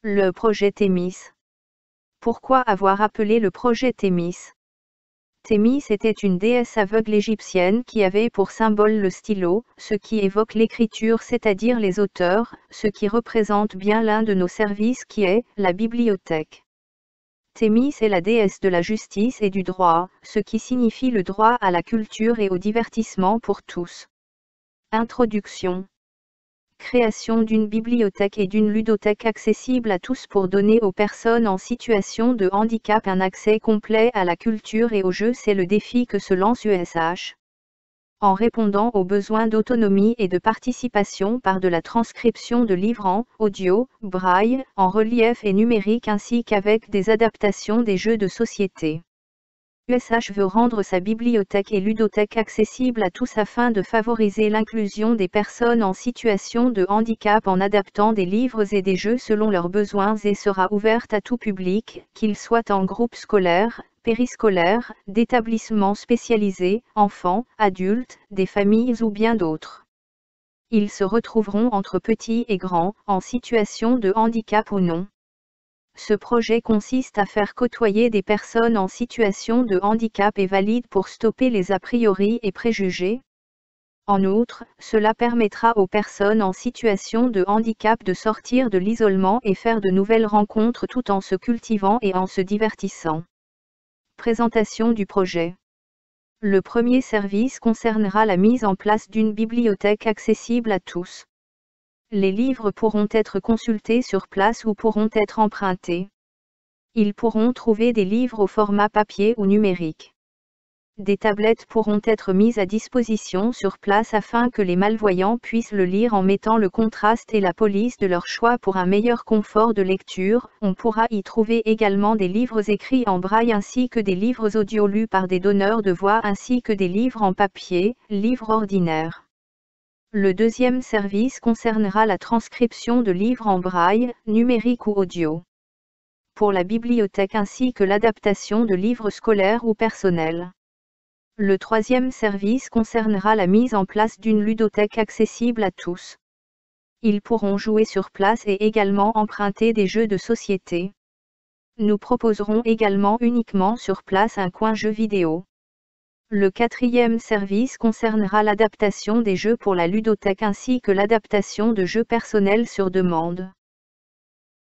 Le projet Thémis. Pourquoi avoir appelé le projet Thémis? Thémis était une déesse aveugle égyptienne qui avait pour symbole le stylo, ce qui évoque l'écriture, c'est-à-dire les auteurs, ce qui représente bien l'un de nos services qui est la bibliothèque. Thémis est la déesse de la justice et du droit, ce qui signifie le droit à la culture et au divertissement pour tous. Introduction. Création d'une bibliothèque et d'une ludothèque accessible à tous pour donner aux personnes en situation de handicap un accès complet à la culture et aux jeux, c'est le défi que se lance USH. En répondant aux besoins d'autonomie et de participation par de la transcription de livres en audio, braille, en relief et numérique ainsi qu'avec des adaptations des jeux de société. USH veut rendre sa bibliothèque et ludothèque accessible à tous afin de favoriser l'inclusion des personnes en situation de handicap en adaptant des livres et des jeux selon leurs besoins et sera ouverte à tout public, qu'ils soient en groupe scolaire, périscolaire, d'établissements spécialisés, enfants, adultes, des familles ou bien d'autres. Ils se retrouveront entre petits et grands, en situation de handicap ou non. Ce projet consiste à faire côtoyer des personnes en situation de handicap et valides pour stopper les a priori et préjugés. En outre, cela permettra aux personnes en situation de handicap de sortir de l'isolement et faire de nouvelles rencontres tout en se cultivant et en se divertissant. Présentation du projet. Le premier service concernera la mise en place d'une bibliothèque accessible à tous. Les livres pourront être consultés sur place ou pourront être empruntés. Ils pourront trouver des livres au format papier ou numérique. Des tablettes pourront être mises à disposition sur place afin que les malvoyants puissent le lire en mettant le contraste et la police de leur choix pour un meilleur confort de lecture. On pourra y trouver également des livres écrits en braille ainsi que des livres audio lus par des donneurs de voix ainsi que des livres en papier, livres ordinaires. Le deuxième service concernera la transcription de livres en braille, numérique ou audio. Pour la bibliothèque ainsi que l'adaptation de livres scolaires ou personnels. Le troisième service concernera la mise en place d'une ludothèque accessible à tous. Ils pourront jouer sur place et également emprunter des jeux de société. Nous proposerons également uniquement sur place un coin jeux vidéo. Le quatrième service concernera l'adaptation des jeux pour la ludothèque ainsi que l'adaptation de jeux personnels sur demande.